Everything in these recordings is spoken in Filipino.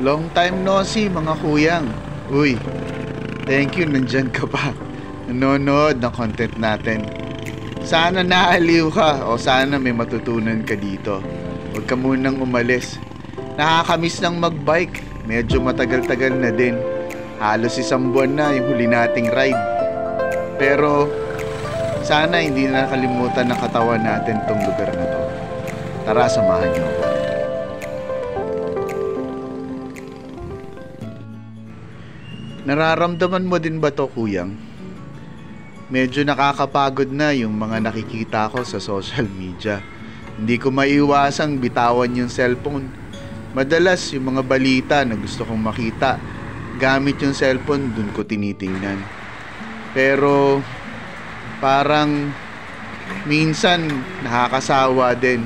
Long time no see mga kuyang. Uy, thank you nandyan ka pa. Nanonood ng content natin. Sana naaliw ka o sana may matutunan ka dito. Huwag ka munang umalis. Nakakamiss ng magbike. Medyo matagal-tagal na din. Halos 1 buwan na yung huli nating ride. Pero sana hindi na nakalimutan ng katawan natin tong lugar na to. Tara, samahan niyo ako. Nararamdaman mo din ba to, kuyang? Medyo nakakapagod na yung mga nakikita ko sa social media. Hindi ko maiwasang bitawan yung cellphone. Madalas yung mga balita na gusto kong makita, gamit yung cellphone, dun ko tinitingnan. Pero parang minsan nakakasawa din.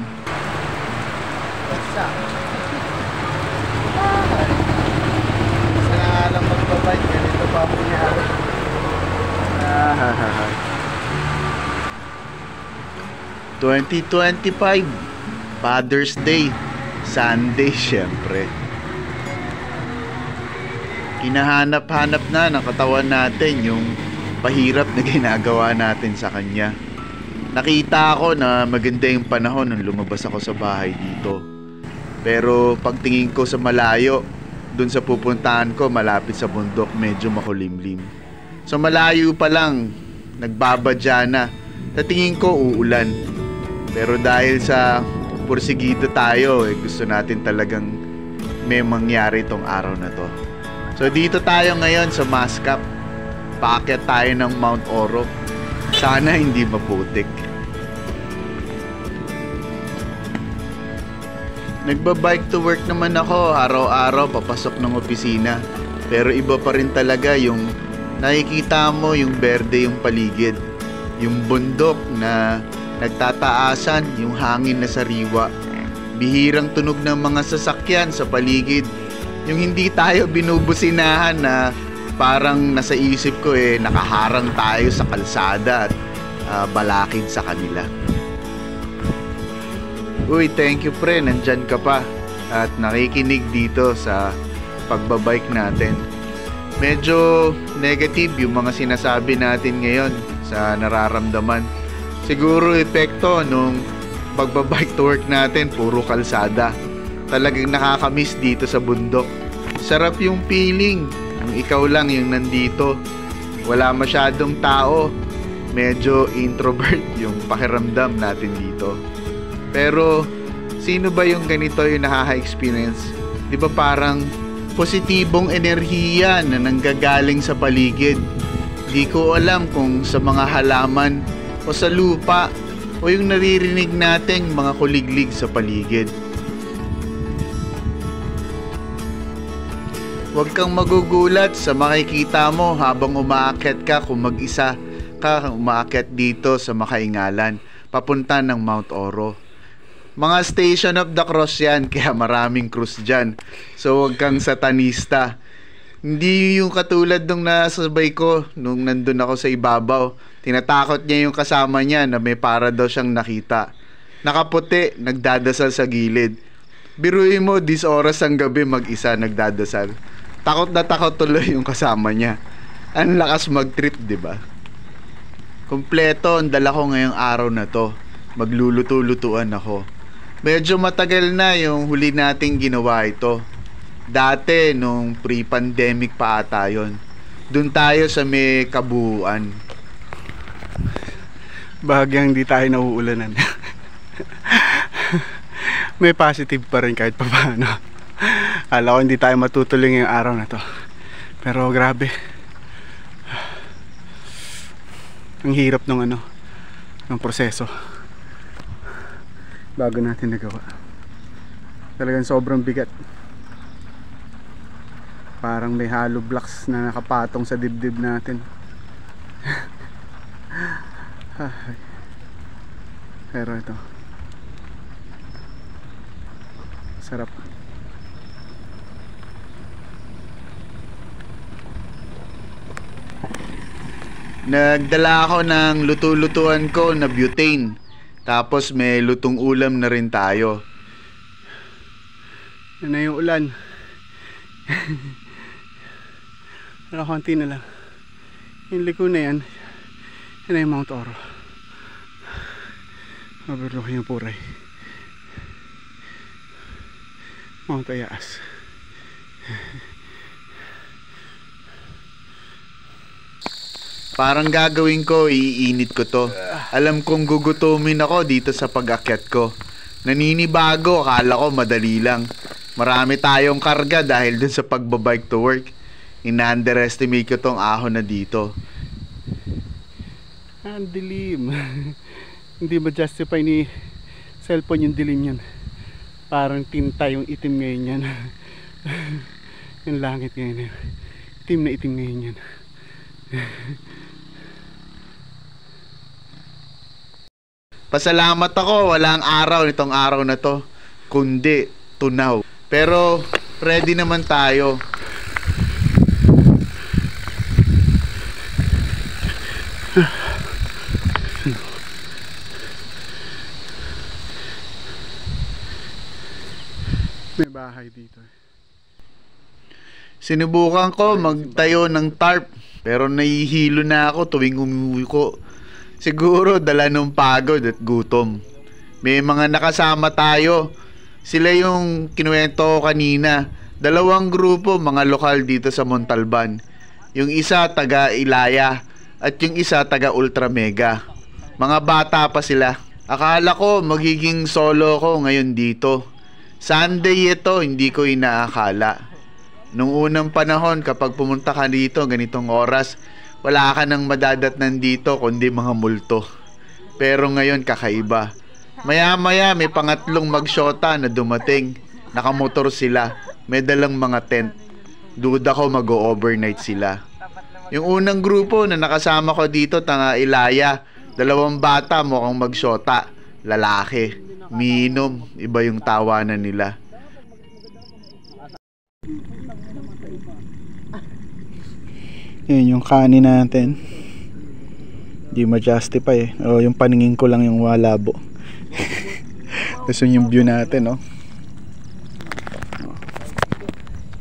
Basta na lang magbabike, ganito pa po niya. 2025 Father's Day, Sunday syempre. Hinahanap-hanap na ng katawan natin yung pahirap na ginagawa natin sa kanya. Nakita ko na maganda yung panahon nung lumabas ako sa bahay dito. Pero pagtingin ko sa malayo, dun sa pupuntahan ko malapit sa bundok, medyo makulimlim. So malayo pa lang, nagbabadya na. Sa tingin ko uulan. Pero dahil sa pursigido tayo, gusto natin talagang may mangyari itong araw na to. So dito tayo ngayon sa Mascap. Paakyat tayo ng Mount Oro. Sana hindi maputik. Nagbabike to work naman ako araw-araw papasok ng opisina. Pero iba pa rin talaga yung nakikita mo yung berde yung paligid. Yung bundok na nagtataasan, yung hangin na sariwa. Bihirang tunog ng mga sasakyan sa paligid. Yung hindi tayo binubusinahan na parang nasa isip ko nakaharang tayo sa kalsada at balakid sa kanila. Uy, thank you pre, nandyan ka pa at nakikinig dito sa pagbabike natin. Medyo negative yung mga sinasabi natin ngayon sa nararamdaman. Siguro epekto nung pagbabike to work natin, puro kalsada. Talagang nakakamiss dito sa bundok. Sarap yung feeling, yung ikaw lang yung nandito. Wala masyadong tao. Medyo introvert yung pakiramdam natin dito. Pero sino ba yung ganito yung nakaka-experience? Di ba parang positibong enerhiya na nanggagaling sa paligid? Di ko alam kung sa mga halaman o sa lupa o yung naririnig nating mga kuliglig sa paligid. Huwag kang magugulat sa makikita mo habang umaakyat ka kung mag-isa ka umaakyat dito sa Makaingalan, papunta ng Mount Oro. Mga Station of the Cross yan, kaya maraming krus dyan. So huwag kang satanista. Hindi yung katulad nung nasabay ko nung nandun ako sa ibabaw. Tinatakot niya yung kasama niya na may para daw siyang nakita. Nakaputi, nagdadasal sa gilid. Biruin mo, 10 oras ang gabi mag-isa nagdadasal. Takot na takot tuloy yung kasama niya. Ang lakas mag-trip, di ba? Kompleto ang dala ko ngayong araw na to. Magluluto-lutuan ako. Medyo matagal na yung huli nating ginawa ito. Dati, nung pre-pandemic pa ata yun. Doon tayo sa may Kabuuan. Bahagyang hindi tayo nauulanan. May positive pa rin kahit pa paano. Alam ko hindi tayo matutuloy ngayong araw na to. Pero grabe. Ang hirap ng proseso bago natin nagawa. Talagang sobrang bigat. Parang may hollow blocks na nakapatong sa dibdib natin. Pero ito, sarap. Nagdala ako ng luto-lutuan ko na butane. Tapos may lutong ulam na rin tayo. Yan na yung ulan. Pero konti na lang. Yung liko na yan, yan na yung Mount Oro. Overlooking yung Puray. Mount Ayaas. Parang gagawin ko, iinit ko to. Alam kong gugutumin ako dito sa pag-akyat ko. Naninibago, akala ko madali lang. Marami tayong karga dahil dun sa pagbabike to work. Ina-underestimate ko tong ahon na dito. Ang dilim. Hindi ba justify ni cellphone yung dilim yan? Parang tinta yung itim ngayon yan. Yung langit ngayon. Itim na itim ngayon yan. Pasalamat ako, walang araw nitong araw na to, kundi tunaw. Pero ready naman tayo. May bahay dito. Sinubukan ko magtayo ng tarp, pero nahihilo na ako tuwing umuwi ko. Siguro dala ng pagod at gutom. May mga nakasama tayo. Sila yung kinuwento ko kanina. 2 grupo, mga lokal dito sa Montalban. Yung isa taga Ilaya at yung isa taga Ultra Mega. Mga bata pa sila. Akala ko magiging solo ko ngayon dito. Sunday ito, hindi ko inaakala. Nung unang panahon, kapag pumunta ka dito ganitong oras, wala ka nang madadatnan dito kundi mga multo. Pero ngayon kakaiba. Maya-maya may pangatlong magsyota na dumating. Nakamotor sila. May dalang mga tent. Duda ko mag-overnight sila. Yung unang grupo na nakasama ko dito, tanga Ilaya. 2 bata mukhang magsyota. Lalaki. Minom. Iba yung tawanan nila. Yun yung kanin natin. Hindi ma-justify eh. O, yung paningin ko lang yung walabo. Gusto yung view natin, no?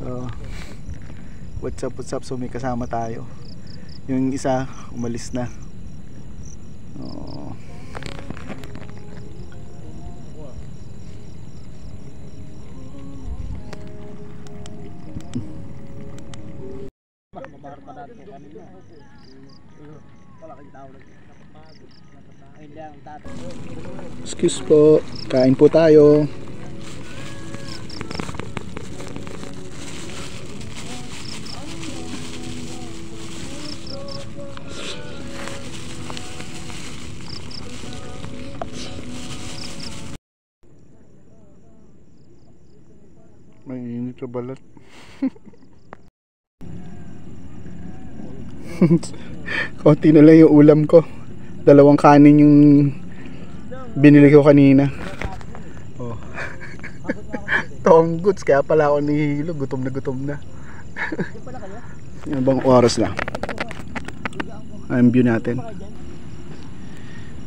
So, what's up? So may kasama tayo. Yung isa umalis na. Oh. Excuse po, kain po tayo. Mainit sa balat. Konti na lang yung ulam ko. 2 kanin yung binili ko kanina. Oh. Tom goods, kaya pala ako nihilo. Gutom na. Yung bang oras na? Ang view natin.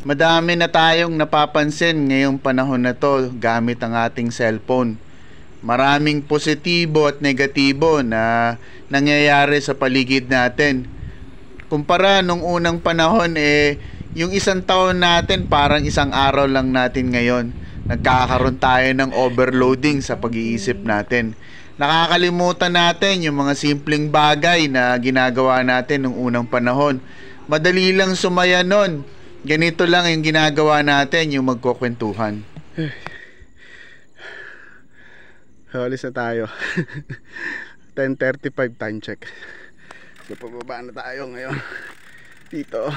Madami na tayong napapansin ngayong panahon na to gamit ang ating cellphone. Maraming positibo at negatibo na nangyayari sa paligid natin. Kumpara nung unang panahon, yung 1 taon natin parang 1 araw lang natin ngayon. Nagkakaroon tayo ng overloading sa pag-iisip natin. Nakakalimutan natin yung mga simpleng bagay na ginagawa natin nung unang panahon. Madali lang sumaya nun. Ganito lang yung ginagawa natin, yung magkukwentuhan. Alis na tayo. 10:35 time check. So pababa na tayo ngayon dito.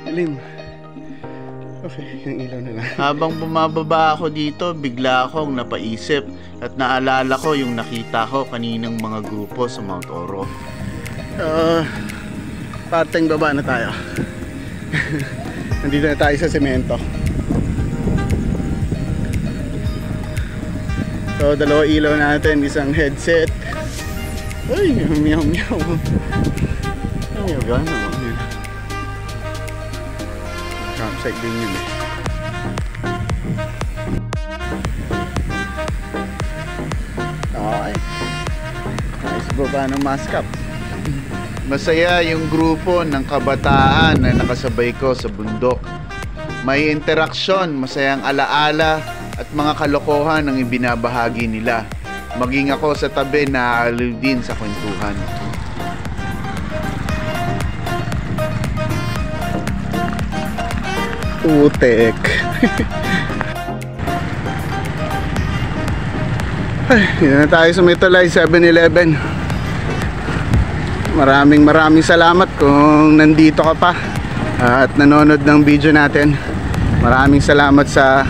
Alim. Okay, yung ilaw na lang. Habang bumababa ako dito, bigla akong napaisip at naalala ko yung nakita ko kaninang mga grupo sa Mount Oro. Parteng baba na tayo. Nandito na tayo sa semento. So 2 ilaw natin, isang headset. Ay, meow. Ay, gano. Campsite din yun eh. Baba ng maskap. Masaya yung grupo ng kabataan na nakasabay ko sa bundok. May interaksyon, masayang alaala at mga kalokohan ang ibinabahagi nila. Maging ako sa tabi na aliw din sa kwentuhan. Putek. Ay, yun na tayo sa Metolay 7-Eleven. Maraming salamat kung nandito ka pa at nanonood ng video natin. Maraming salamat sa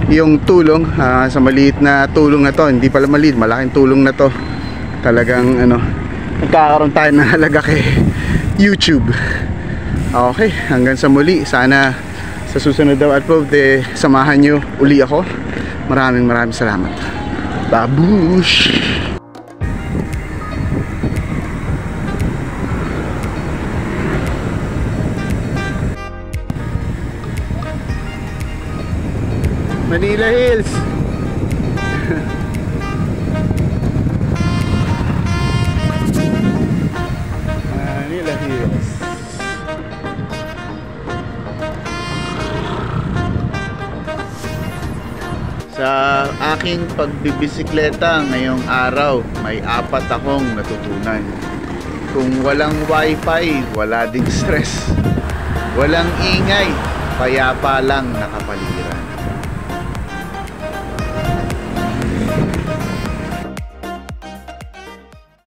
iyong tulong, sa maliit na tulong na to. Hindi pala maliit, malaking tulong na to. Talagang nagkakaroon tayo ng halaga kay YouTube. Okay, hanggang sa muli. Sana sa susunod daw at samahan nyo uli ako. Maraming salamat. Babush! Manila Hills. Manila Hills. Sa aking pagbibisikleta ngayong araw, may 4 akong natutunan. Kung walang wifi, wala ding stress. Walang ingay, payapa lang nakapaligiran.